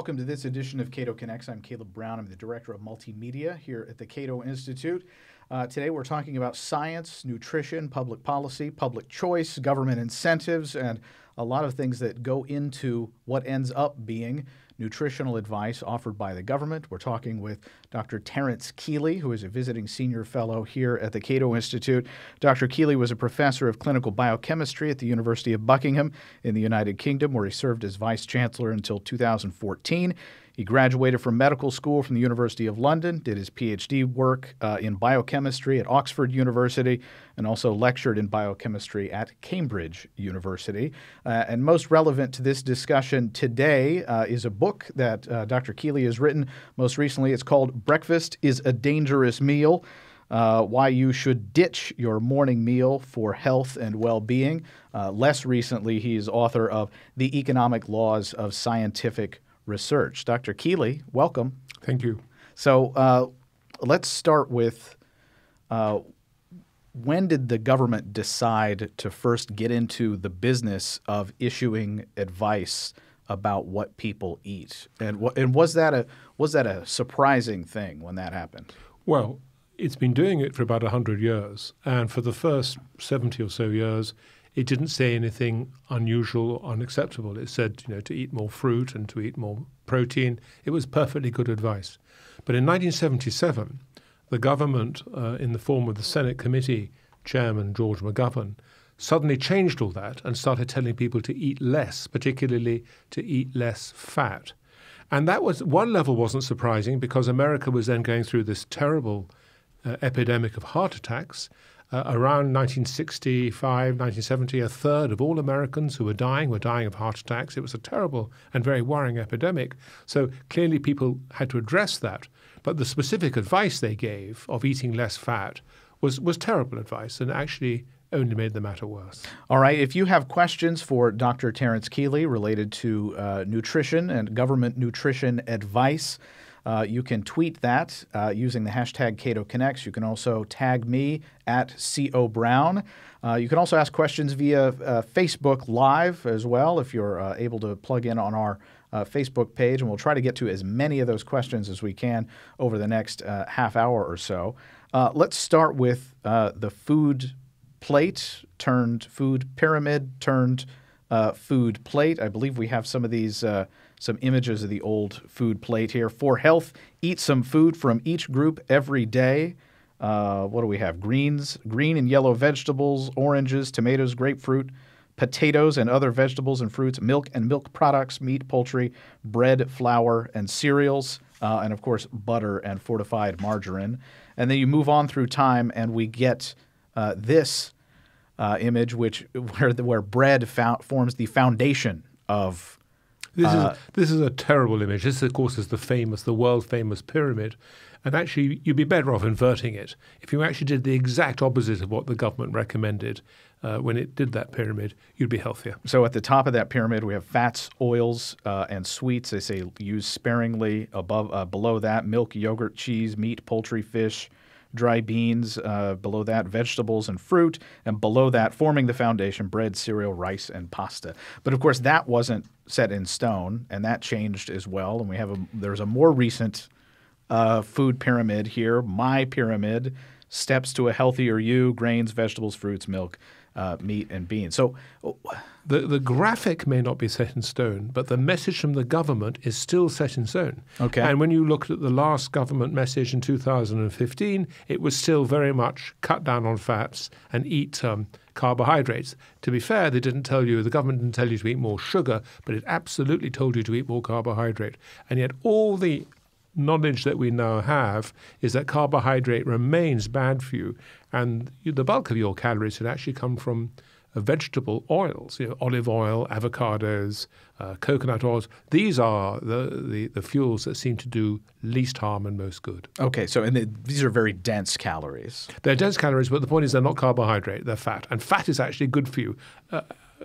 welcome to this edition of Cato Connects. I'm Caleb Brown. I'm the Director of Multimedia here at the Cato Institute. Today we're talking about science, nutrition, public policy, public choice, government incentives, and a lot of things that go into what ends up being nutritional advice offered by the government. We're talking with Dr. Terence Keeley, who is a visiting senior fellow here at the Cato Institute. Dr. Keeley was a professor of clinical biochemistry at the University of Buckingham in the United Kingdom, where he served as vice chancellor until 2014. He graduated from medical school from the University of London, did his PhD work in biochemistry at Oxford University, and also lectured in biochemistry at Cambridge University. And most relevant to this discussion today is a book that Dr. Keeley has written. Most recently, it's called Breakfast is a Dangerous Meal, Why You Should Ditch Your Morning Meal for Health and Well-Being. Less recently, he is author of The Economic Laws of Scientific Research. Dr. Keeley, welcome. Thank you. So let's start with when did the government decide to first get into the business of issuing advice about what people eat? And was that a surprising thing when that happened? Well, it's been doing it for about 100 years. And for the first 70 or so years, it didn't say anything unusual or unacceptable. It said, to eat more fruit and to eat more protein. It was perfectly good advice. But in 1977, the government, in the form of the Senate Committee Chairman George McGovern, suddenly changed all that and started telling people to eat less, particularly to eat less fat. And that was, one level wasn't surprising because America was then going through this terrible epidemic of heart attacks. Around 1965, 1970, a third of all Americans who were dying of heart attacks. It was a terrible and very worrying epidemic. So clearly people had to address that. But the specific advice they gave of eating less fat was terrible advice and actually only made the matter worse. All right. If you have questions for Dr. Terence Keeley related to nutrition and government nutrition advice, you can tweet that using the hashtag CatoConnects. You can also tag me at CO Brown. You can also ask questions via Facebook Live as well if you're able to plug in on our Facebook page, and we'll try to get to as many of those questions as we can over the next half hour or so. Let's start with the food plate turned food pyramid turned food plate. I believe we have some of these some images of the old food plate here. For health, eat some food from each group every day. What do we have? Green and yellow vegetables, oranges, tomatoes, grapefruit, potatoes and other vegetables and fruits, milk and milk products, meat, poultry, bread, flour, and cereals, and of course butter and fortified margarine. And then you move on through time and we get this image where bread forms the foundation of This is a terrible image. This, of course, is the world-famous pyramid. And actually, you'd be better off inverting it. If you actually did the exact opposite of what the government recommended when it did that pyramid, you'd be healthier. So at the top of that pyramid, we have fats, oils, and sweets. They say use sparingly. Below that, milk, yogurt, cheese, meat, poultry, fish, dry beans, below that, vegetables and fruit, and below that, forming the foundation, bread, cereal, rice, and pasta. But of course, that wasn't set in stone, and that changed as well. And there's a more recent food pyramid here, My Pyramid, steps to a healthier you, grains, vegetables, fruits, milk, meat, and beans. So the graphic may not be set in stone, but the message from the government is still set in stone. Okay. And when you looked at the last government message in 2015, it was still very much cut down on fats and eat carbohydrates. To be fair, the government didn't tell you to eat more sugar, but it absolutely told you to eat more carbohydrate. And yet all the knowledge that we now have is that carbohydrate remains bad for you, and the bulk of your calories should actually come from vegetable oils, olive oil, avocados, coconut oils. These are the fuels that seem to do least harm and most good. Okay, so these are very dense calories. They're dense calories, but the point is they're not carbohydrate, they're fat. And fat is actually good for you.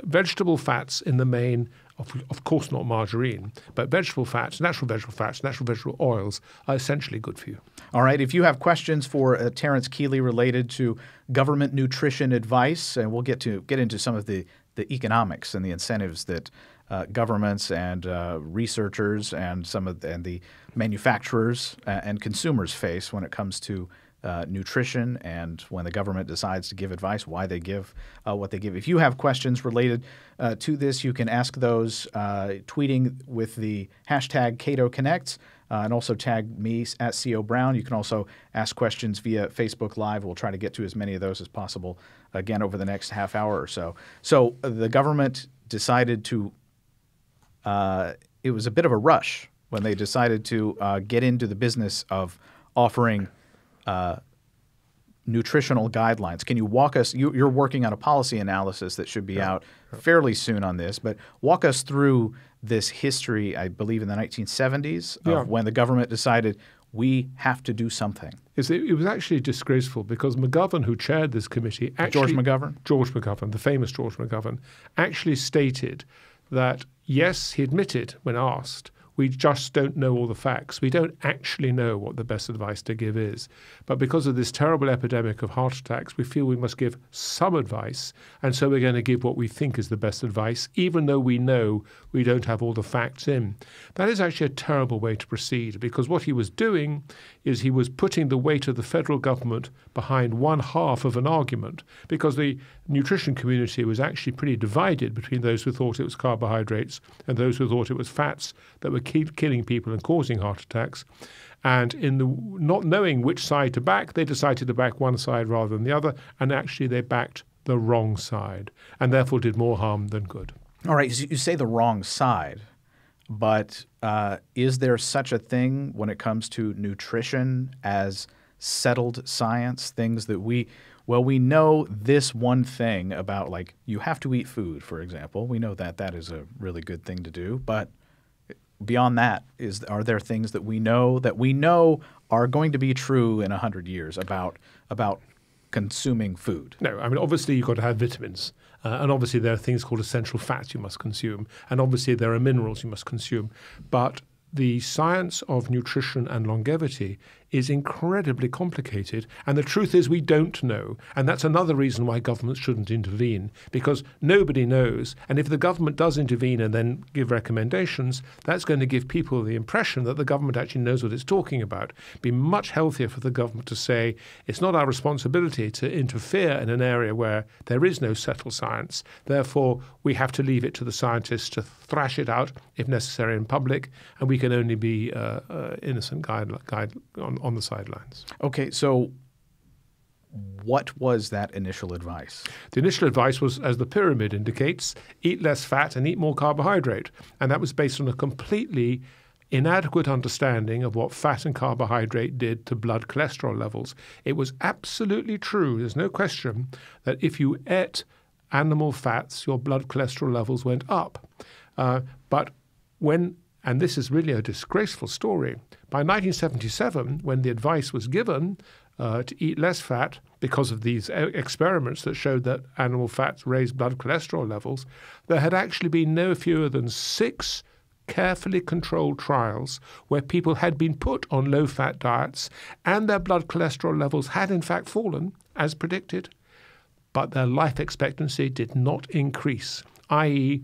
Vegetable fats in the main, of course not margarine, but vegetable fats, natural vegetable oils are essentially good for you. All right. If you have questions for Terence Keeley related to government nutrition advice, and we'll get into some of the economics and the incentives that governments and researchers and the manufacturers and consumers face when it comes to nutrition, and when the government decides to give advice, why they give what they give. If you have questions related to this, you can ask those tweeting with the hashtag Cato Connects, and also tag me at CO Brown. You can also ask questions via Facebook Live. We'll try to get to as many of those as possible, again, over the next half hour or so. So the government decided to it was a bit of a rush when they decided to get into the business of offering nutritional guidelines. Can you walk us? You're working on a policy analysis that should be out fairly soon on this, but walk us through this history, I believe in the 1970s, of when the government decided we have to do something. It was actually disgraceful because McGovern, who chaired this committee, actually, George McGovern, the famous George McGovern, actually stated that, yes, he admitted when asked, we just don't know all the facts. We don't actually know what the best advice to give is. But because of this terrible epidemic of heart attacks, we feel we must give some advice. And so we're going to give what we think is the best advice, even though we know we don't have all the facts in. That is actually a terrible way to proceed, because what he was doing is he was putting the weight of the federal government behind one half of an argument, because the nutrition community was actually pretty divided between those who thought it was carbohydrates and those who thought it was fats that were killing people and causing heart attacks. And in the not knowing which side to back, they decided to back one side rather than the other, and actually they backed the wrong side and therefore did more harm than good. All right, you say the wrong side, but is there such a thing when it comes to nutrition as settled science, things that we know this one thing about, like you have to eat food, for example. We know that that is a really good thing to do, but beyond that, are there things that we know are going to be true in 100 years about consuming food? No, I mean, obviously you've got to have vitamins. And obviously there are things called essential fats you must consume. And obviously there are minerals you must consume. But the science of nutrition and longevity is incredibly complicated. And the truth is we don't know. And that's another reason why governments shouldn't intervene, because nobody knows. And if the government does intervene and then give recommendations, that's going to give people the impression that the government actually knows what it's talking about. It'd be much healthier for the government to say, it's not our responsibility to interfere in an area where there is no settled science. Therefore, we have to leave it to the scientists to thrash it out, if necessary, in public, and we can only be innocent guide on the sidelines. Okay, so what was that initial advice? The initial advice was, as the pyramid indicates, eat less fat and eat more carbohydrate. And that was based on a completely inadequate understanding of what fat and carbohydrate did to blood cholesterol levels. It was absolutely true, there's no question, that if you ate animal fats, your blood cholesterol levels went up. But when, and this is really a disgraceful story, by 1977, when the advice was given to eat less fat because of these experiments that showed that animal fats raised blood cholesterol levels, there had actually been no fewer than 6 carefully controlled trials where people had been put on low-fat diets and their blood cholesterol levels had in fact fallen, as predicted, but their life expectancy did not increase, i.e.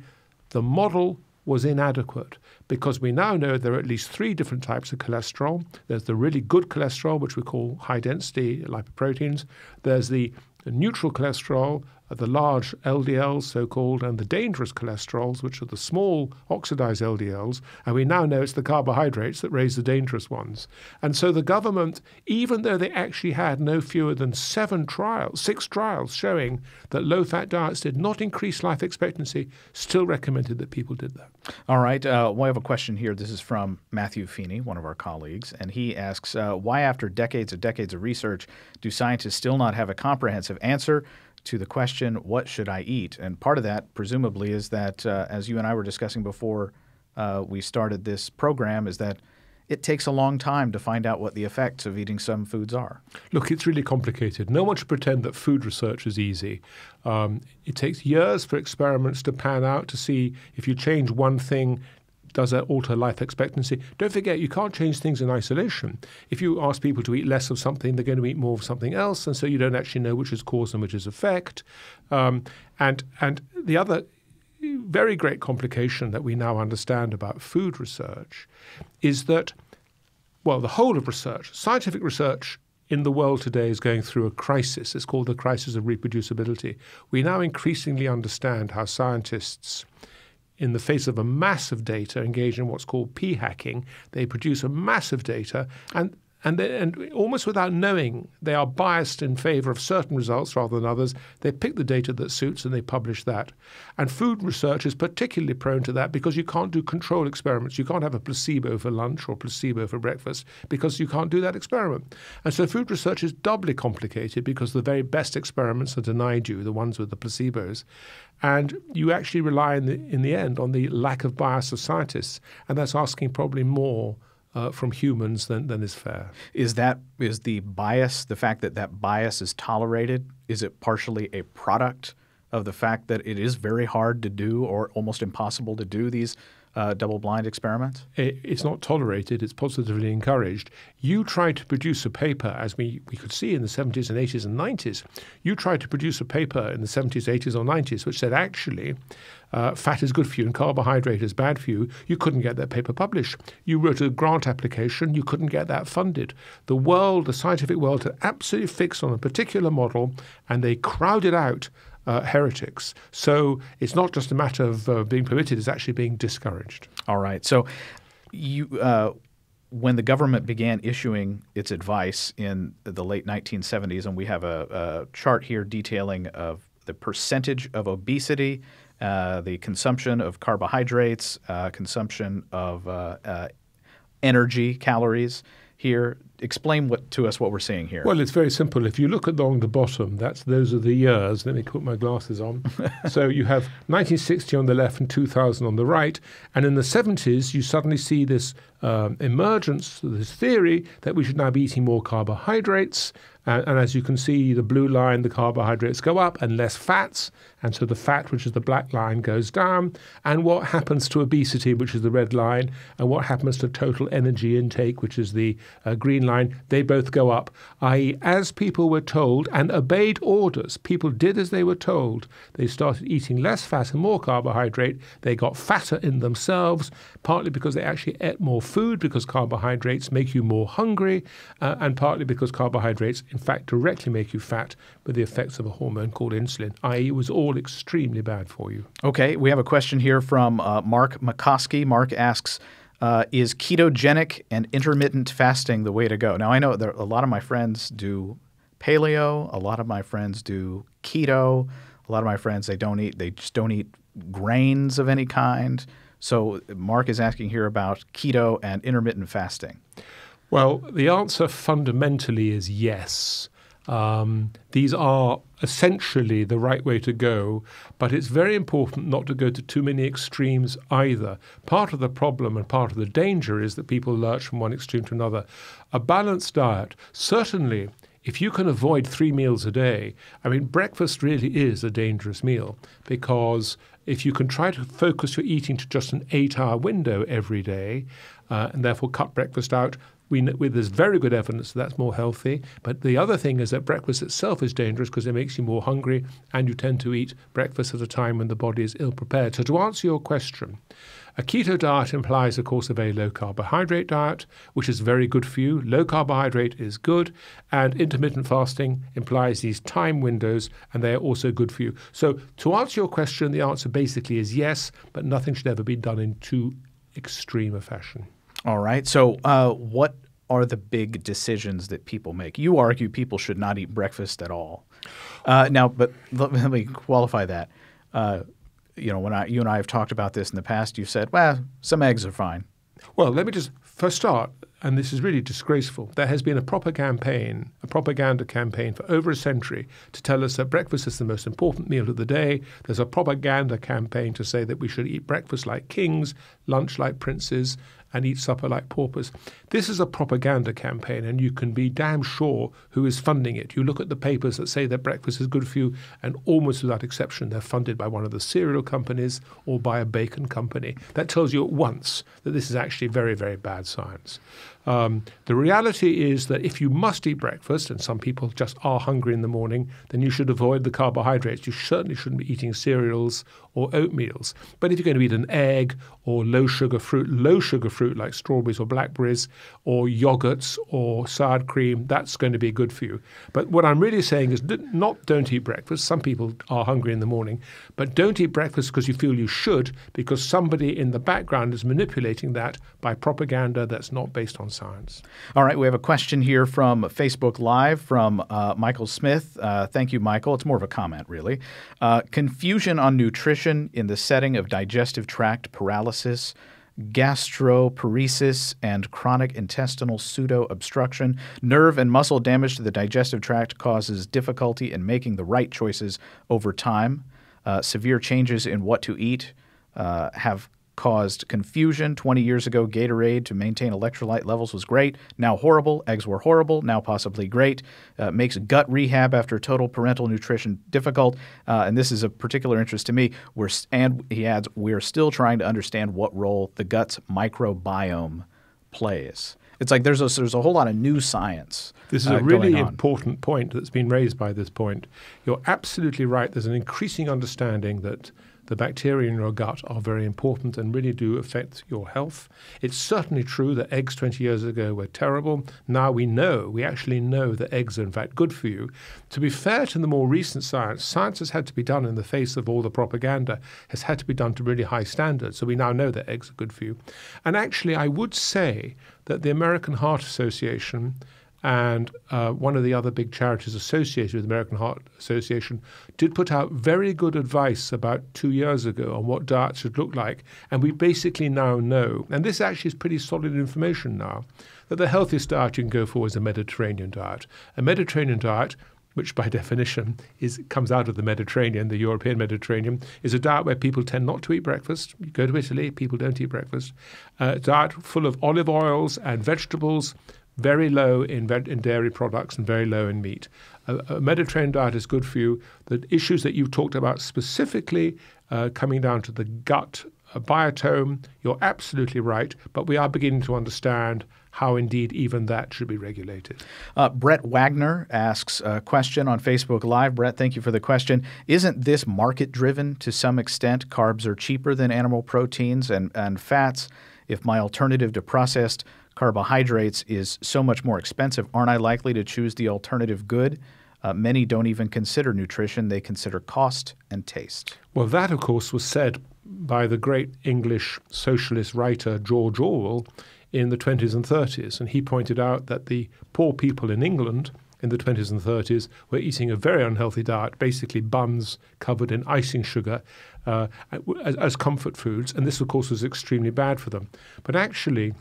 the model was inadequate, because we now know there are at least 3 different types of cholesterol. There's the really good cholesterol, which we call high-density lipoproteins. There's the neutral cholesterol, the large LDLs, so-called, and the dangerous cholesterols, which are the small oxidized LDLs. And we now know it's the carbohydrates that raise the dangerous ones. And so the government, even though they actually had no fewer than 6 trials showing that low-fat diets did not increase life expectancy, still recommended that people did that. All right. We have a question here. This is from Matthew Feeney, one of our colleagues, and he asks, why after decades of research do scientists still not have a comprehensive answer to the question, what should I eat? And part of that, presumably, is that, as you and I were discussing before we started this program, is that it takes a long time to find out what the effects of eating some foods are. Look, it's really complicated. No one should pretend that food research is easy. It takes years for experiments to pan out to see if you change one thing, does that alter life expectancy? Don't forget, you can't change things in isolation. If you ask people to eat less of something, they're going to eat more of something else, and so you don't actually know which is cause and which is effect. And the other very great complication that we now understand about food research is that, well, the whole of research, scientific research in the world today is going through a crisis. It's called the crisis of reproducibility. We now increasingly understand how scientists, in the face of a massive data, engage in what's called p-hacking. They produce a massive data and almost without knowing, they are biased in favor of certain results rather than others. They pick the data that suits and they publish that. And food research is particularly prone to that because you can't do control experiments. You can't have a placebo for lunch or placebo for breakfast because you can't do that experiment. And so food research is doubly complicated because the very best experiments are denied you, the ones with the placebos. And you actually rely in the end on the lack of bias of scientists. And that's asking probably more from humans than is fair. Is the bias, the fact that bias is tolerated, is it partially a product of the fact that it is very hard to do or almost impossible to do these double-blind experiments? It's not tolerated. It's positively encouraged. You tried to produce a paper, as we could see in the 70s and 80s and 90s. You tried to produce a paper in the 70s, 80s or 90s which said actually fat is good for you and carbohydrate is bad for you. You couldn't get that paper published. You wrote a grant application. You couldn't get that funded. The scientific world had absolutely fixed on a particular model and they crowded out heretics. So it's not just a matter of being permitted, it's actually being discouraged. All right. So when the government began issuing its advice in the late 1970s, and we have a chart here detailing of the percentage of obesity, the consumption of carbohydrates, consumption of energy, calories here. Explain to us what we're seeing here. Well, it's very simple. If you look along the bottom, those are the years. Let me put my glasses on. So you have 1960 on the left and 2000 on the right. And in the 70s, you suddenly see this emergence, this theory that we should now be eating more carbohydrates. And as you can see, the blue line, the carbohydrates go up and less fats. And so the fat, which is the black line, goes down. And what happens to obesity, which is the red line, and what happens to total energy intake, which is the green line, they both go up. I.e., as people were told and obeyed orders, people did as they were told. They started eating less fat and more carbohydrate. They got fatter in themselves, partly because they actually ate more food, because carbohydrates make you more hungry, and partly because carbohydrates in fact directly make you fat with the effects of a hormone called insulin, i.e. it was all extremely bad for you. Okay, we have a question here from Mark McCoskey. Mark asks, is ketogenic and intermittent fasting the way to go? Now, I know a lot of my friends do paleo, a lot of my friends do keto, a lot of my friends, they just don't eat grains of any kind. So Mark is asking here about keto and intermittent fasting. Well, the answer fundamentally is yes. These are essentially the right way to go, but it's very important not to go to too many extremes either. Part of the problem and part of the danger is that people lurch from one extreme to another. A balanced diet, certainly, if you can avoid 3 meals a day, I mean, breakfast really is a dangerous meal because if you can try to focus your eating to just an 8-hour window every day and therefore cut breakfast out, there's very good evidence that's more healthy. But the other thing is that breakfast itself is dangerous because it makes you more hungry and you tend to eat breakfast at a time when the body is ill-prepared. So to answer your question, a keto diet implies, of course, a very low-carbohydrate diet, which is very good for you. Low carbohydrate is good, and intermittent fasting implies these time windows, and they are also good for you. So to answer your question, the answer basically is yes, but nothing should ever be done in too extreme a fashion. All right. So what are the big decisions that people make? You argue people should not eat breakfast at all. Now, but let me qualify that. When you and I have talked about this in the past, you've said, well, some eggs are fine. Well, let me just first start, and this is really disgraceful. There has been a propaganda campaign for over a century to tell us that breakfast is the most important meal of the day. There's a propaganda campaign to say that we should eat breakfast like kings, lunch like princes, and eat supper like paupers. This is a propaganda campaign, and you can be damn sure who is funding it. You look at the papers that say that breakfast is good for you, and almost without exception, they're funded by one of the cereal companies or by a bacon company. That tells you at once that this is actually very, very bad science. The reality is that if you must eat breakfast, and some people just are hungry in the morning, then you should avoid the carbohydrates. You certainly shouldn't be eating cereals or oatmeals. But if you're going to eat an egg or low sugar fruit like strawberries or blackberries or yogurts or sour cream, that's going to be good for you. But what I'm really saying is don't eat breakfast. Some people are hungry in the morning, but don't eat breakfast because you feel you should, because somebody in the background is manipulating that by propaganda that's not based on science. All right, we have a question here from Facebook Live from Michael Smith. Thank you, Michael. It's more of a comment, really. Confusion on nutrition in the setting of digestive tract paralysis, gastroparesis, and chronic intestinal pseudo-obstruction. Nerve and muscle damage to the digestive tract causes difficulty in making the right choices over time. Severe changes in what to eat have caused confusion. 20 years ago, Gatorade to maintain electrolyte levels was great. Now horrible. Eggs were horrible. Now possibly great. Makes gut rehab after total parental nutrition difficult. And this is of particular interest to me. He adds, we're still trying to understand what role the gut's microbiome plays. It's like there's a whole lot of new science. This is a really important point that's been raised by this point. You're absolutely right. There's an increasing understanding that the bacteria in your gut are very important and really do affect your health. It's certainly true that eggs 20 years ago were terrible. Now we actually know that eggs are in fact good for you. To be fair to the more recent science has had to be done in the face of all the propaganda, has had to be done to really high standards. So we now know that eggs are good for you. And actually, I would say that the American Heart Association and one of the other big charities associated with the American Heart Association did put out very good advice about 2 years ago on what diet should look like. And we basically now know, and this actually is pretty solid information now, that the healthiest diet you can go for is a Mediterranean diet. A Mediterranean diet, which by definition comes out of the Mediterranean, the European Mediterranean, is a diet where people tend not to eat breakfast. You go to Italy, people don't eat breakfast. A diet full of olive oils and vegetables, very low in dairy products and very low in meat. A Mediterranean diet is good for you. The issues that you've talked about specifically coming down to the gut biotome, you're absolutely right, but we are beginning to understand how indeed even that should be regulated. Brett Wagner asks a question on Facebook Live. Brett, thank you for the question. Isn't this market-driven to some extent? Carbs are cheaper than animal proteins and fats. If my alternative to processed carbohydrates is so much more expensive, aren't I likely to choose the alternative good? Many don't even consider nutrition. They consider cost and taste. Well, that, of course, was said by the great English socialist writer George Orwell in the 20s and 30s. And he pointed out that the poor people in England in the 20s and 30s were eating a very unhealthy diet, basically buns covered in icing sugar as comfort foods. And this, of course, was extremely bad for them. But actually,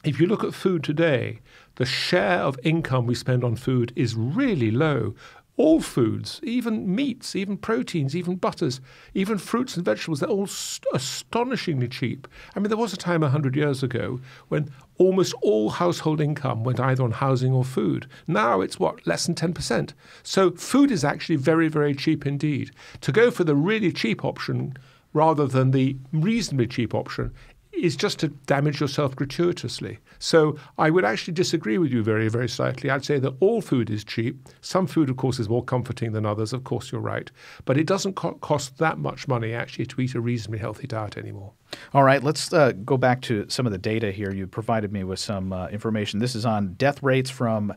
if you look at food today, the share of income we spend on food is really low. All foods, even meats, even proteins, even butters, even fruits and vegetables, they're all astonishingly cheap. I mean, there was a time 100 years ago when almost all household income went either on housing or food. Now it's, less than 10%. So food is actually very, very cheap indeed. To go for the really cheap option rather than the reasonably cheap option is just to damage yourself gratuitously. So I would actually disagree with you very, very slightly. I'd say that all food is cheap. Some food, of course, is more comforting than others. Of course, you're right. But it doesn't cost that much money, actually, to eat a reasonably healthy diet anymore. All right, let's go back to some of the data here. You provided me with some information. This is on death rates from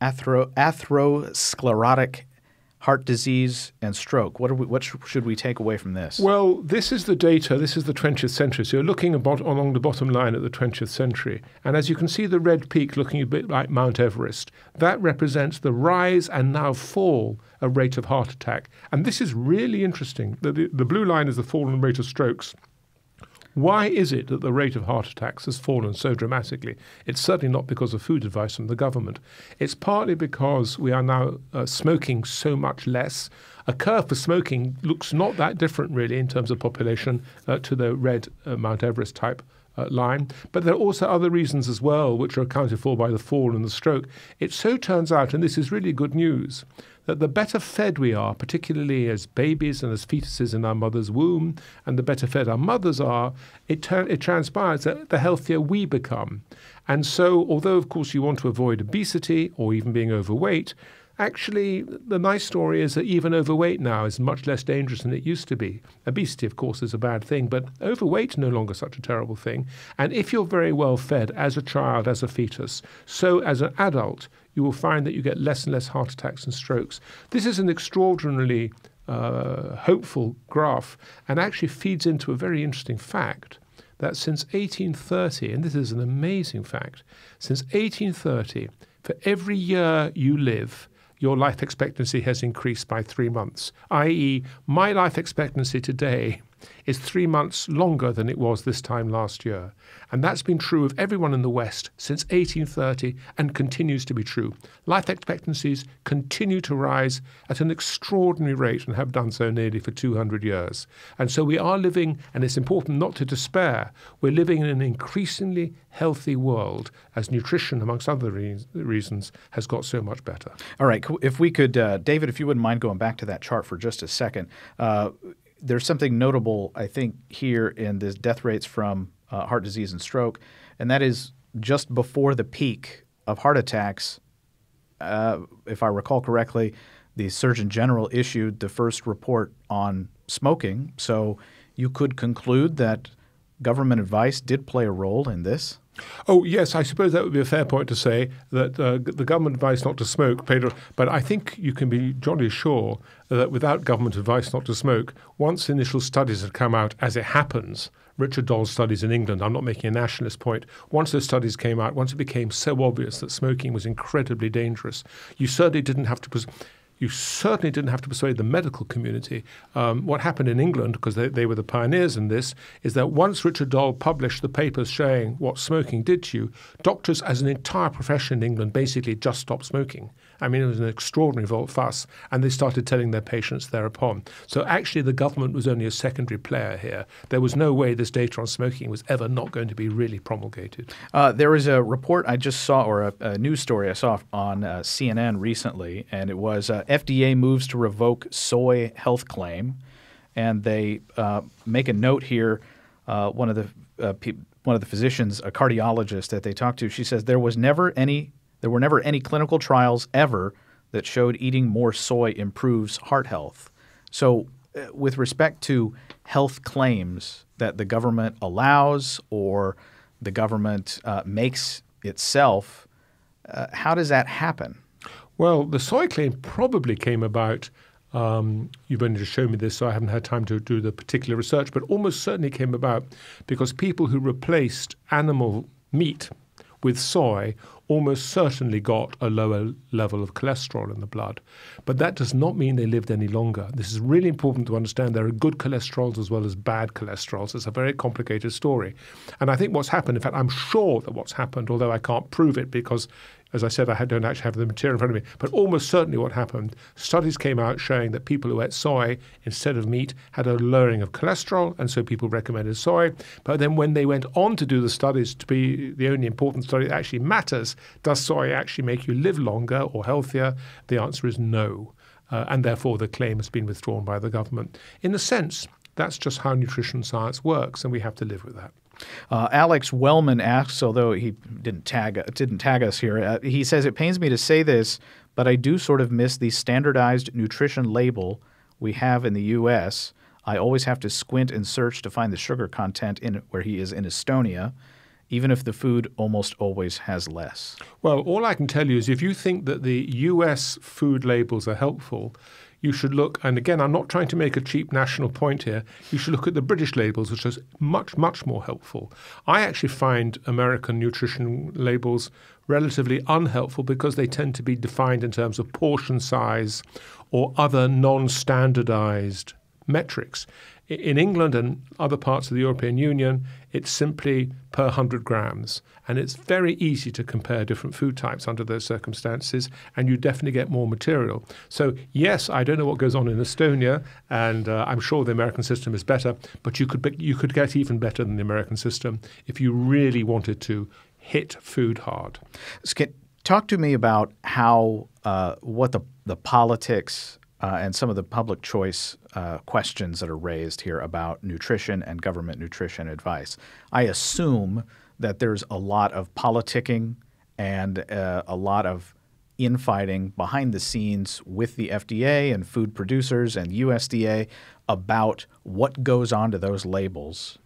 atherosclerotic heart disease and stroke. What should we take away from this? Well, this is the data. This is the 20th century. So you're looking along the bottom line at the 20th century. And as you can see the red peak looking a bit like Mount Everest, that represents the rise and now fall of rate of heart attack. And this is really interesting. The blue line is the fallen rate of strokes. Why is it that the rate of heart attacks has fallen so dramatically? It's certainly not because of food advice from the government. It's partly because we are now smoking so much less. A curve for smoking looks not that different really in terms of population to the red Mount Everest type line. But there are also other reasons as well, which are accounted for by the fall and the stroke. It so turns out, and this is really good news, that the better fed we are, particularly as babies and as fetuses in our mother's womb, and the better fed our mothers are, it transpires that the healthier we become. And so, although, of course, you want to avoid obesity or even being overweight, actually, the nice story is that even overweight now is much less dangerous than it used to be. Obesity, of course, is a bad thing, but overweight is no longer such a terrible thing. And if you're very well fed as a child, as a fetus, so as an adult, you will find that you get less and less heart attacks and strokes. This is an extraordinarily hopeful graph and actually feeds into a very interesting fact that since 1830, and this is an amazing fact, since 1830, for every year you live, your life expectancy has increased by 3 months, i.e., my life expectancy today is 3 months longer than it was this time last year. And that's been true of everyone in the West since 1830 and continues to be true. Life expectancies continue to rise at an extraordinary rate and have done so nearly for 200 years. And so we are living, and it's important not to despair, we're living in an increasingly healthy world as nutrition, amongst other reasons, has got so much better. All right. If we could, David, if you wouldn't mind going back to that chart for just a second. There's something notable, I think, here in the death rates from heart disease and stroke, and that is just before the peak of heart attacks, if I recall correctly, the Surgeon General issued the first report on smoking. So you could conclude that government advice did play a role in this? Oh, yes, I suppose that would be a fair point to say that the government advice not to smoke played a role. But I think you can be jolly sure that without government advice not to smoke, once initial studies had come out, as it happens, Richard Doll's studies in England, I'm not making a nationalist point, once those studies came out, once it became so obvious that smoking was incredibly dangerous, you certainly didn't have to persuade the medical community. What happened in England, because they were the pioneers in this, is that once Richard Doll published the papers showing what smoking did to you, doctors as an entire profession in England basically just stopped smoking. I mean, it was an extraordinary volte-face, and they started telling their patients thereupon. So actually the government was only a secondary player here. There was no way this data on smoking was ever not going to be really promulgated. There was a report I just saw, or a news story I saw on CNN recently, and it was FDA moves to revoke soy health claim, and they make a note here. One of the physicians, a cardiologist that they talked to, she says there were never any clinical trials ever that showed eating more soy improves heart health. So with respect to health claims that the government allows or the government makes itself, how does that happen? Well, the soy claim probably came about, you've only just shown me this, so I haven't had time to do the particular research, but almost certainly came about because people who replaced animal meat with soy almost certainly got a lower level of cholesterol in the blood. But that does not mean they lived any longer. This is really important to understand. There are good cholesterols as well as bad cholesterols. It's a very complicated story. And I think what's happened, in fact, I'm sure that what's happened, although I can't prove it because, as I said, I don't actually have the material in front of me, but almost certainly what happened, studies came out showing that people who ate soy instead of meat had a lowering of cholesterol, and so people recommended soy. But then when they went on to do the studies to be the only important study that actually matters, does soy actually make you live longer or healthier? The answer is no. And therefore the claim has been withdrawn by the government. In a sense, that's just how nutrition science works, and we have to live with that. Alex Wellman asks, although he didn't tag us here, he says, it pains me to say this, but I do sort of miss the standardized nutrition label we have in the U.S. I always have to squint and search to find the sugar content in where he is in Estonia, even if the food almost always has less. Well, all I can tell you is if you think that the U.S. food labels are helpful, you should look, and again, I'm not trying to make a cheap national point here, you should look at the British labels, which is much, much more helpful. I actually find American nutrition labels relatively unhelpful because they tend to be defined in terms of portion size or other non-standardized metrics. In England and other parts of the European Union, it's simply per 100 grams. And it's very easy to compare different food types under those circumstances, and you definitely get more material. So yes, I don't know what goes on in Estonia, and I'm sure the American system is better, but you could get even better than the American system if you really wanted to hit food hard. Talk to me about how what the politics and some of the public choice questions that are raised here about nutrition and government nutrition advice. I assume that there's a lot of politicking and a lot of infighting behind the scenes with the FDA and food producers and USDA about what goes onto those labels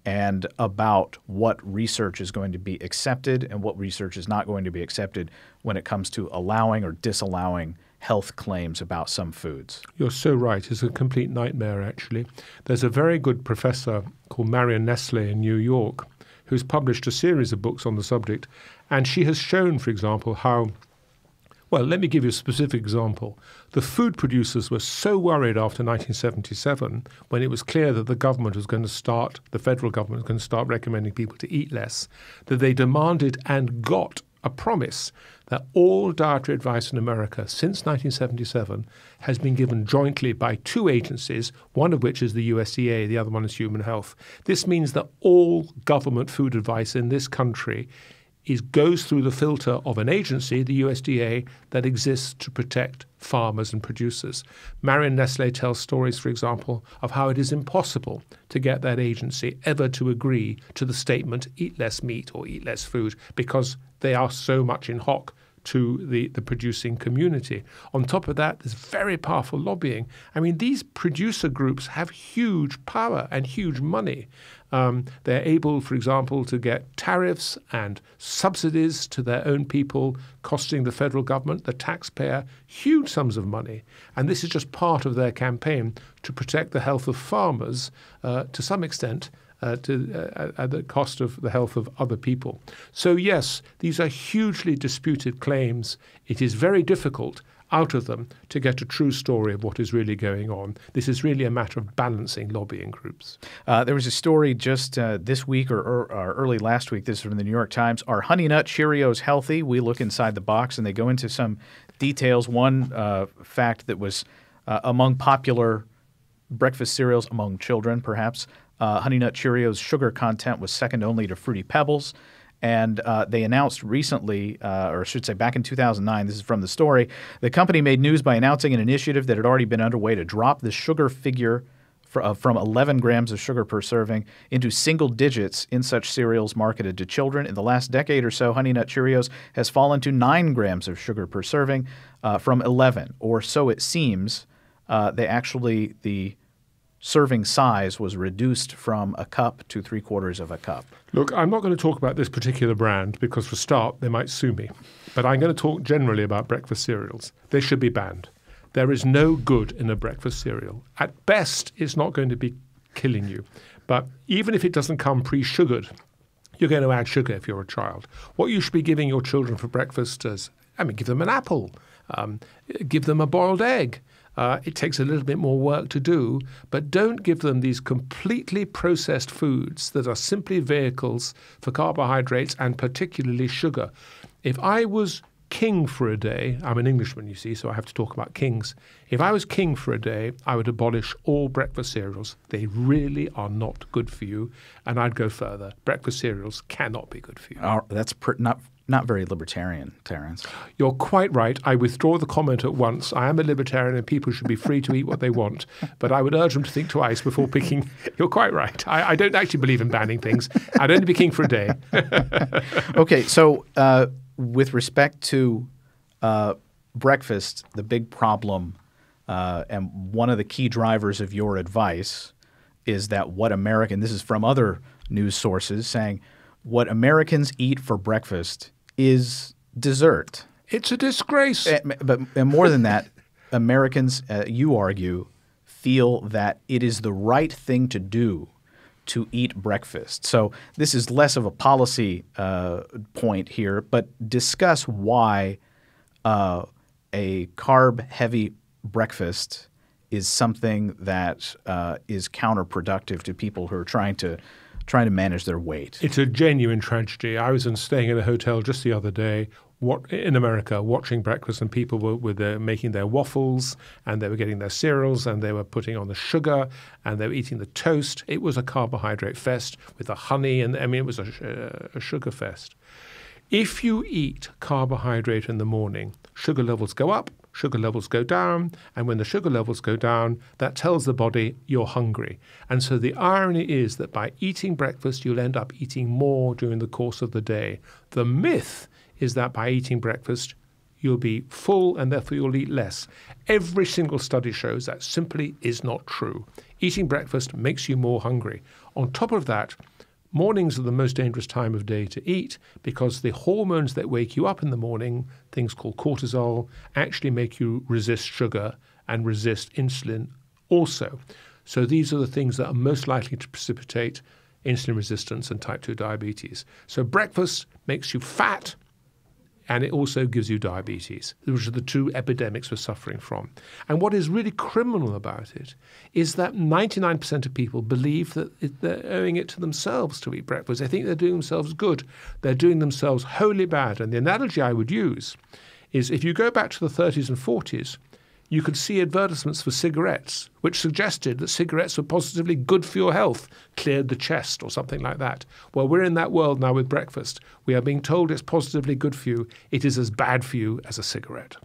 and about what research is going to be accepted and what research is not going to be accepted when it comes to allowing or disallowing health claims about some foods. You're so right. It's a complete nightmare, actually. There's a very good professor called Marion Nestle in New York who's published a series of books on the subject, and she has shown, for example, how well, let me give you a specific example. The food producers were so worried after 1977 when it was clear that the federal government was going to start recommending people to eat less, that they demanded and got a promise that all dietary advice in America since 1977 has been given jointly by two agencies, one of which is the USDA, the other one is Human Health. This means that all government food advice in this country goes through the filter of an agency, the USDA, that exists to protect farmers and producers. Marion Nestle tells stories, for example, of how it is impossible to get that agency ever to agree to the statement, eat less meat or eat less food, because they are so much in hock to the producing community. On top of that, there's very powerful lobbying. I mean, these producer groups have huge power and huge money. They're able, for example, to get tariffs and subsidies to their own people, costing the federal government, the taxpayer, huge sums of money. And this is just part of their campaign to protect the health of farmers to some extent, at the cost of the health of other people. So yes, these are hugely disputed claims. It is very difficult out of them to get a true story of what is really going on. This is really a matter of balancing lobbying groups. There was a story just this week or early last week, this is from the New York Times. Are Honey Nut Cheerios healthy? We look inside the box and they go into some details. One fact that was among popular breakfast cereals among children, perhaps, Honey Nut Cheerios' sugar content was second only to Fruity Pebbles. And they announced recently, or I should say back in 2009, this is from the story, the company made news by announcing an initiative that had already been underway to drop the sugar figure from 11 grams of sugar per serving into single digits in such cereals marketed to children. In the last decade or so, Honey Nut Cheerios has fallen to 9 grams of sugar per serving from 11, or so it seems. The serving size was reduced from a cup to 3/4 of a cup. Look, I'm not going to talk about this particular brand because, for a start, they might sue me. But I'm going to talk generally about breakfast cereals. They should be banned. There is no good in a breakfast cereal. At best, it's not going to be killing you. But even if it doesn't come pre-sugared, you're going to add sugar if you're a child. What you should be giving your children for breakfast is, give them an apple, give them a boiled egg. It takes a little bit more work to do, but don't give them these completely processed foods that are simply vehicles for carbohydrates and particularly sugar. If I was king for a day, I'm an Englishman, you see, so I have to talk about kings. If I was king for a day, I would abolish all breakfast cereals. They really are not good for you, and I'd go further. Breakfast cereals cannot be good for you. That's not very libertarian, Terence. You're quite right. I withdraw the comment at once. I am a libertarian and people should be free to eat what they want. But I would urge them to think twice before picking. You're quite right. I don't actually believe in banning things. I'd only be king for a day. Okay, so with respect to breakfast, the big problem and one of the key drivers of your advice is that this is from other news sources saying, what Americans eat for breakfast is dessert. It's a disgrace. And more than that, Americans, you argue, feel that it is the right thing to do to eat breakfast. So this is less of a policy point here, but discuss why a carb-heavy breakfast is something that is counterproductive to people who are trying to manage their weight. It's a genuine tragedy. I was staying in a hotel just the other day in America watching breakfast, and people were making their waffles, and they were getting their cereals, and they were putting on the sugar, and they were eating the toast. It was a carbohydrate fest with the honey, and I mean, it was a sugar fest. If you eat carbohydrate in the morning, sugar levels go up, sugar levels go down, and when the sugar levels go down, that tells the body you're hungry. And so the irony is that by eating breakfast, you'll end up eating more during the course of the day. The myth is that by eating breakfast, you'll be full and therefore you'll eat less. Every single study shows that simply is not true. Eating breakfast makes you more hungry. On top of that, mornings are the most dangerous time of day to eat because the hormones that wake you up in the morning, things called cortisol, actually make you resist sugar and resist insulin also. So these are the things that are most likely to precipitate insulin resistance and type 2 diabetes. So breakfast makes you fat, and it also gives you diabetes, which are the two epidemics we're suffering from. And what is really criminal about it is that 99% of people believe that they're owing it to themselves to eat breakfast. They think they're doing themselves good. They're doing themselves wholly bad. And the analogy I would use is if you go back to the 30s and 40s, you could see advertisements for cigarettes, which suggested that cigarettes were positively good for your health, cleared the chest or something like that. Well, we're in that world now with breakfast. We are being told it's positively good for you. It is as bad for you as a cigarette.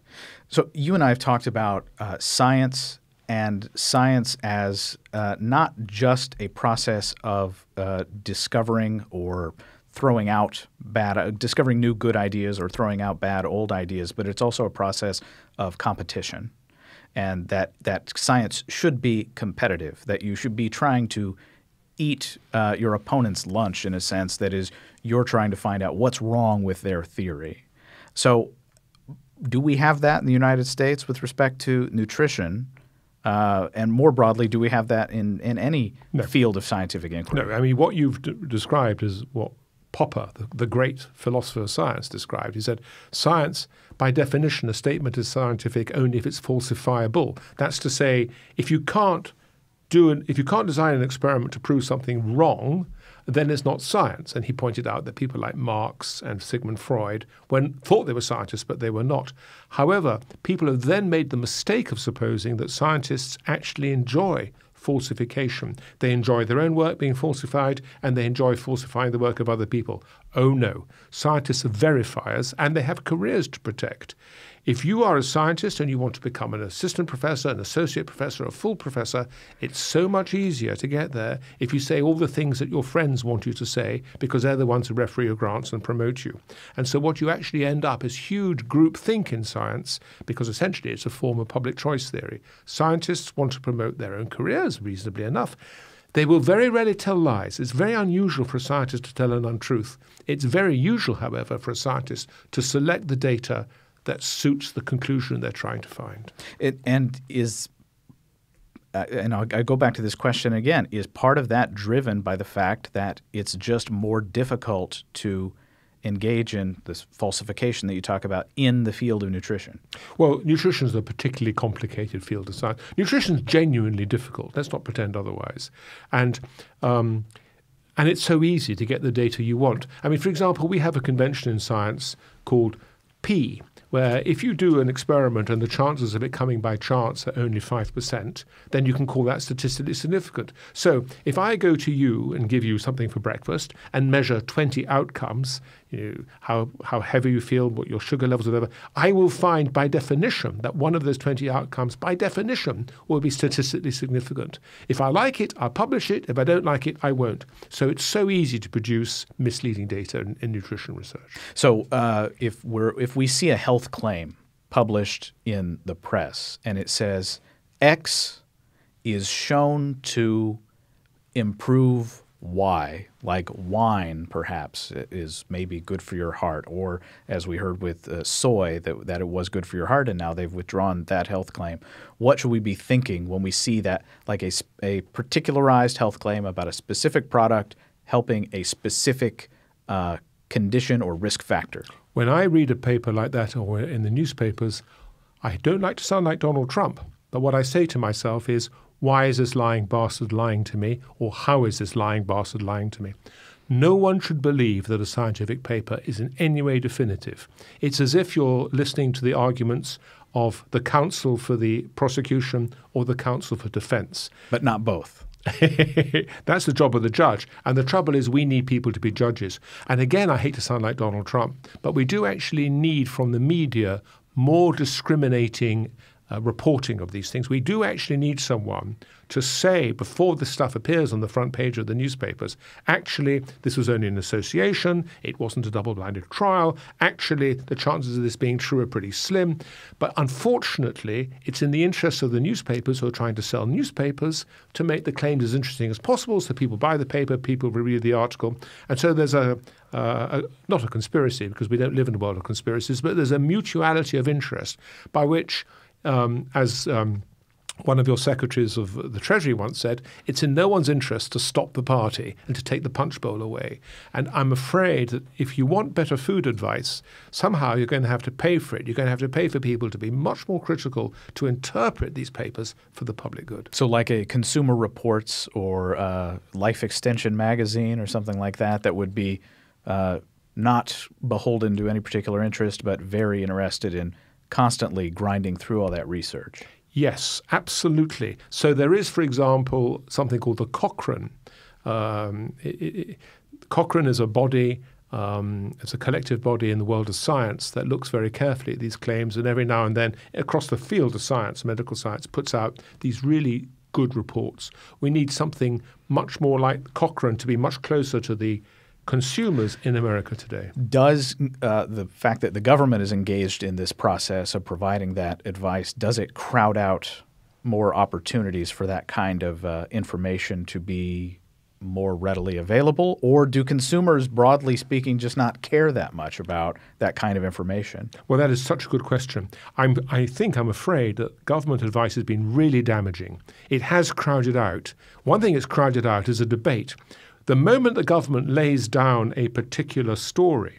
So you and I have talked about science and science as not just a process of discovering or throwing out discovering new good ideas or throwing out bad old ideas, but it's also a process of competition. And that science should be competitive, that you should be trying to eat your opponent's lunch in a sense, that is, you're trying to find out what's wrong with their theory. So do we have that in the United States with respect to nutrition? And more broadly, do we have that in any field of scientific inquiry? No, I mean, what you've described is what Popper, the great philosopher of science, described. He said, science, by definition, a statement is scientific only if it's falsifiable. That's to say, if you can't design an experiment to prove something wrong, then it's not science. And he pointed out that people like Marx and Sigmund Freud thought they were scientists, but they were not. However, people have then made the mistake of supposing that scientists actually enjoy falsification. They enjoy their own work being falsified, and they enjoy falsifying the work of other people. Oh no. Scientists are verifiers, and they have careers to protect. If you are a scientist and you want to become an assistant professor, an associate professor, a full professor, it's so much easier to get there if you say all the things that your friends want you to say, because they're the ones who referee your grants and promote you. And so what you actually end up is huge groupthink in science, because essentially it's a form of public choice theory. Scientists want to promote their own careers, reasonably enough. They will very rarely tell lies. It's very unusual for a scientist to tell an untruth. It's very usual, however, for a scientist to select the data that suits the conclusion they're trying to find. And I'll go back to this question again. Is part of that driven by the fact that it's just more difficult to engage in this falsification that you talk about in the field of nutrition? Well, nutrition is a particularly complicated field of science. Nutrition is genuinely difficult. Let's not pretend otherwise. And it's so easy to get the data you want. I mean, for example, we have a convention in science called P, where if you do an experiment and the chances of it coming by chance are only 5%, then you can call that statistically significant. So if I go to you and give you something for breakfast and measure 20 outcomes, how heavy you feel, what your sugar levels, whatever, I will find by definition that one of those 20 outcomes, by definition, will be statistically significant. If I like it, I'll publish it. If I don't like it, I won't. So it's so easy to produce misleading data in nutrition research. So if we see a health claim published in the press and it says X is shown to improve Y, like wine perhaps is maybe good for your heart, or as we heard with soy, that it was good for your heart, and now they've withdrawn that health claim. What should we be thinking when we see that, like a particularized health claim about a specific product helping a specific condition or risk factor? When I read a paper like that or in the newspapers, I don't like to sound like Donald Trump, But what I say to myself is, why is this lying bastard lying to me? Or how is this lying bastard lying to me? No one should believe that a scientific paper is in any way definitive. It's as if you're listening to the arguments of the counsel for the prosecution or the counsel for defense. But not both. That's the job of the judge. And the trouble is we need people to be judges. And again, I hate to sound like Donald Trump, but we do actually need from the media more discriminating reporting of these things. We do actually need someone to say before this stuff appears on the front page of the newspapers, actually, this was only an association, it wasn't a double-blinded trial, actually, the chances of this being true are pretty slim. But unfortunately, it's in the interests of the newspapers who are trying to sell newspapers to make the claims as interesting as possible so people buy the paper, people read the article. And so there's not a conspiracy, because we don't live in a world of conspiracies, but there's a mutuality of interest by which as one of your secretaries of the Treasury once said, it's in no one's interest to stop the party and to take the punch bowl away. And I'm afraid that if you want better food advice, somehow you're going to have to pay for it. You're going to have to pay for people to be much more critical to interpret these papers for the public good. So like a Consumer Reports or Life Extension magazine or something like that would be not beholden to any particular interest, but very interested in constantly grinding through all that research. Yes, absolutely. So there is, for example, something called the Cochrane. Cochrane is a body, it's a collective body in the world of science that looks very carefully at these claims, and every now and then across the field of science, medical science, puts out these really good reports. We need something much more like Cochrane to be much closer to the consumers in America today. Does the fact that the government is engaged in this process of providing that advice, does it crowd out more opportunities for that kind of information to be more readily available? Or do consumers, broadly speaking, just not care that much about that kind of information? Well, that is such a good question. I'm afraid that government advice has been really damaging. It has crowded out. One thing it's crowded out is a debate. The moment the government lays down a particular story,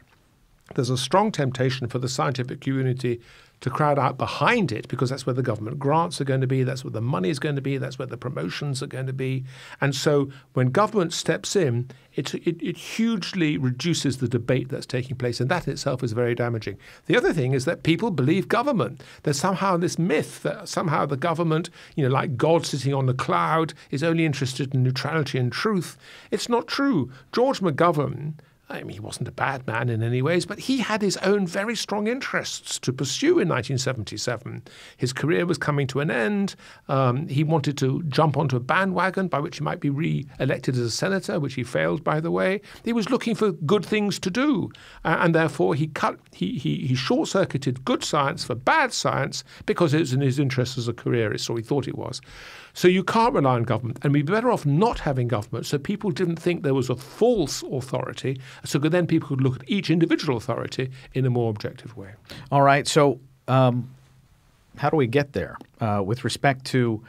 there's a strong temptation for the scientific community to crowd out behind it, because that's where the government grants are going to be, that's where the money is going to be, that's where the promotions are going to be. And so when government steps in, it hugely reduces the debate that's taking place, and that in itself is very damaging. The other thing is that people believe government. There's somehow this myth that somehow the government, like God sitting on the cloud, is only interested in neutrality and truth. It's not true. George McGovern, he wasn't a bad man in any ways, but he had his own very strong interests to pursue in 1977. His career was coming to an end. He wanted to jump onto a bandwagon by which he might be re-elected as a senator, which he failed, by the way. He was looking for good things to do, and therefore he short-circuited good science for bad science because it was in his interest as a careerist, or he thought it was. So you can't rely on government, and we'd be better off not having government so people didn't think there was a false authority, so then people could look at each individual authority in a more objective way. All right. So how do we get there with respect to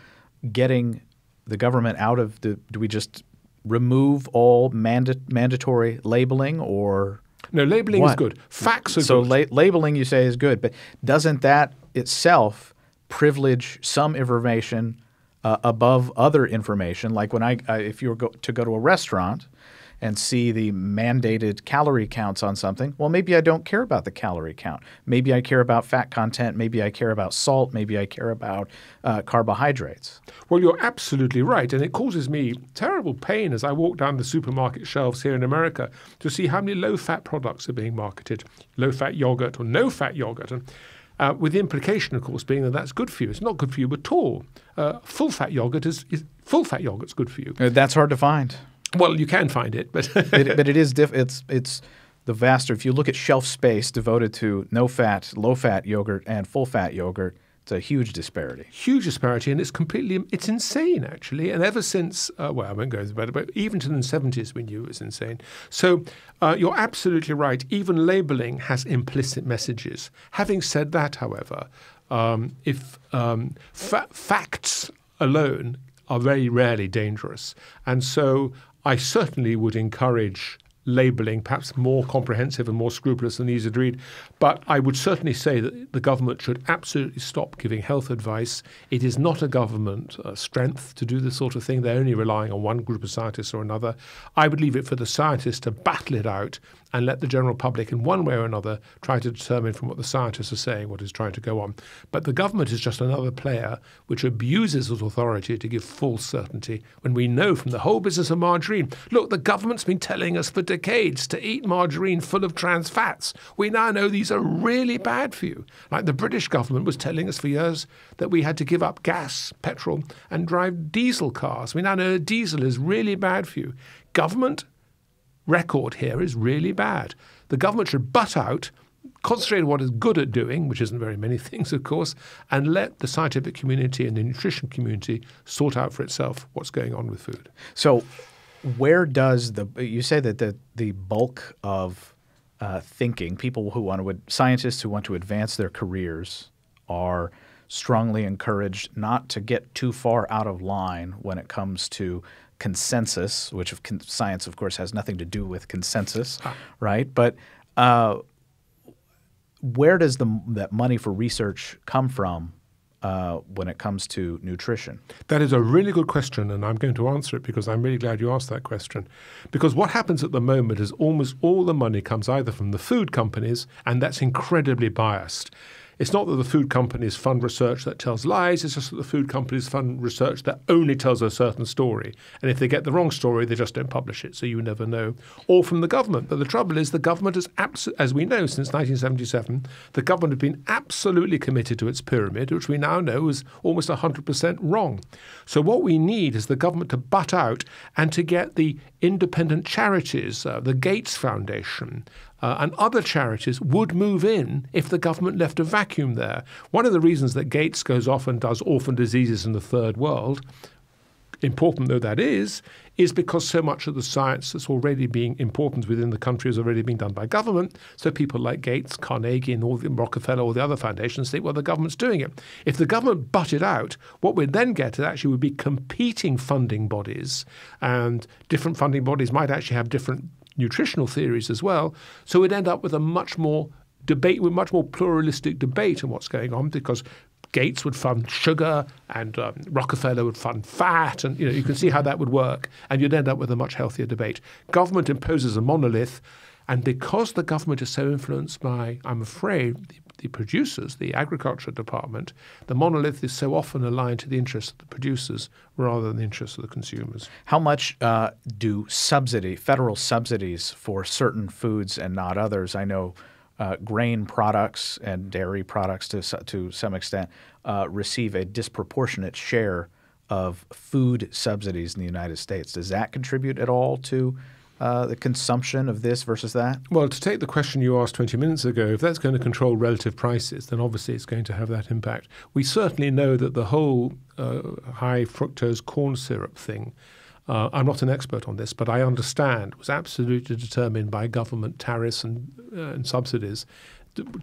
getting the government out of do we just remove all mandatory labeling, or No, labeling what? is good. Facts are so good. Labeling, you say, is good, but doesn't that itself privilege some information above other information? Like when if you were to go to a restaurant and see the mandated calorie counts on something, well, maybe I don't care about the calorie count. Maybe I care about fat content. Maybe I care about salt. Maybe I care about carbohydrates. Well, you're absolutely right. And it causes me terrible pain as I walk down the supermarket shelves here in America to see how many low-fat products are being marketed, low-fat yogurt or no-fat yogurt. And with the implication, of course, being that that's good for you. It's not good for you at all. Full-fat yogurt full-fat yogurt's good for you. That's hard to find. Well, you can find it, but but it is it's the vaster. If you look at shelf space devoted to no-fat, low-fat yogurt and full-fat yogurt, it's a huge disparity. Huge disparity, and it's insane, actually. And ever since, I won't go into it, but even to the 70s we knew it was insane. So you're absolutely right. Even labeling has implicit messages. Having said that, however, if facts alone are very rarely dangerous. And so I certainly would encourage labelling, perhaps more comprehensive and more scrupulous and easier to read. But I would certainly say that the government should absolutely stop giving health advice. It is not a government strength to do this sort of thing. They're only relying on one group of scientists or another. I would leave it for the scientists to battle it out and let the general public in one way or another try to determine from what the scientists are saying what is trying to go on. But the government is just another player which abuses its authority to give false certainty when we know from the whole business of margarine, look, the government's been telling us for decades to eat margarine full of trans fats. We now know these are really bad for you. Like the British government was telling us for years that we had to give up gas, petrol, and drive diesel cars. We now know that diesel is really bad for you. Government record here is really bad. The government should butt out, concentrate on what it's good at doing, which isn't very many things, of course, and let the scientific community and the nutrition community sort out for itself what's going on with food. So where does you say that the bulk of thinking, people who want to, scientists who want to advance their careers are strongly encouraged not to get too far out of line when it comes to consensus, which science, of course, has nothing to do with consensus, right? But where does that money for research come from when it comes to nutrition? That is a really good question, and I'm going to answer it because I'm really glad you asked that question. Because what happens at the moment is almost all the money comes either from the food companies, and that's incredibly biased. It's not that the food companies fund research that tells lies, it's just that the food companies fund research that only tells a certain story. And if they get the wrong story, they just don't publish it, so you never know. Or from the government. But the trouble is the government has, as we know, since 1977, the government has been absolutely committed to its pyramid, which we now know is almost 100% wrong. So what we need is the government to butt out and to get the independent charities, the Gates Foundation, and other charities would move in if the government left a vacuum there. One of the reasons that Gates goes off and does orphan diseases in the third world, important though that is because so much of the science that's already being important within the country is already being done by government. So people like Gates, Carnegie, and all the Rockefeller, all the other foundations think, well, the government's doing it. If the government butted out, what we'd then get actually would be competing funding bodies, and different funding bodies might actually have different nutritional theories as well. So we'd end up with a much more pluralistic debate on what's going on, because Gates would fund sugar and Rockefeller would fund fat, and you can see how that would work, and you'd end up with a much healthier debate. Government imposes a monolith, and because the government is so influenced by, I'm afraid, the producers, the agriculture department, the monolith is so often aligned to the interests of the producers rather than the interests of the consumers. How much do federal subsidies for certain foods and not others? I know grain products and dairy products to some extent receive a disproportionate share of food subsidies in the United States. Does that contribute at all to the consumption of this versus that? Well, to take the question you asked 20 minutes ago, if that's going to control relative prices, then obviously it's going to have that impact. We certainly know that the whole high fructose corn syrup thing, I'm not an expert on this, but I understand was absolutely determined by government tariffs and subsidies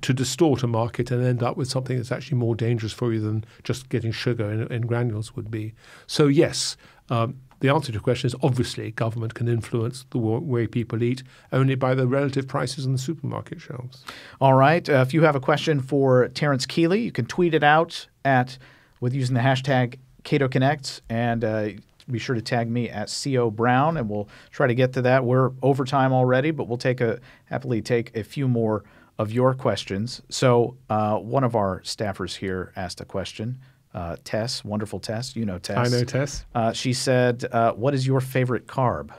to distort a market and end up with something that's actually more dangerous for you than just getting sugar in granules would be. So yes, the answer to your question is obviously government can influence the way people eat only by the relative prices on the supermarket shelves. All right. If you have a question for Terence Kealey, you can tweet it out with using the hashtag CatoConnect, and be sure to tag me at CO Brown, and we'll try to get to that. We're over time already, but we'll happily take a few more of your questions. So one of our staffers here asked a question. Tess, wonderful Tess. You know Tess. I know Tess. She said, what is your favorite carb?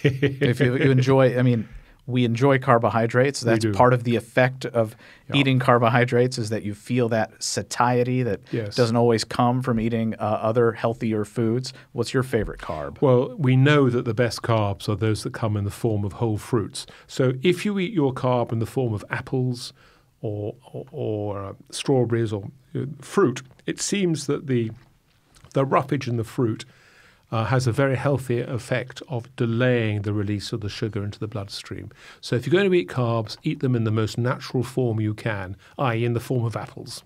If you enjoy, we enjoy carbohydrates. That's part of the effect of eating carbohydrates, is that you feel that satiety that doesn't always come from eating other healthier foods. What's your favorite carb? Well, we know that the best carbs are those that come in the form of whole fruits. So if you eat your carb in the form of apples or strawberries or fruit, it seems that the roughage in the fruit has a very healthy effect of delaying the release of the sugar into the bloodstream. So if you're going to eat carbs, eat them in the most natural form you can, i.e. in the form of apples.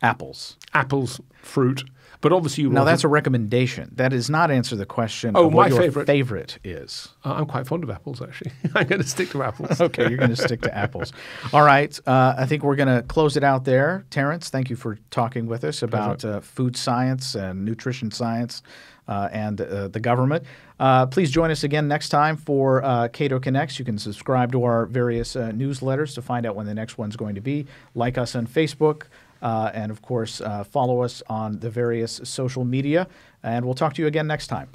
Apples. Apples, fruit. But obviously, Now, that's a recommendation. That does not answer the question Oh, of what my your favorite is. I'm quite fond of apples, actually. I'm going to stick to apples. Okay, you're going to stick to apples. All right. I think we're going to close it out there. Terrence, thank you for talking with us about food science and nutrition science and the government. Please join us again next time for Cato Connects. You can subscribe to our various newsletters to find out when the next one's going to be. Like us on Facebook. And, of course, follow us on the various social media. And we'll talk to you again next time.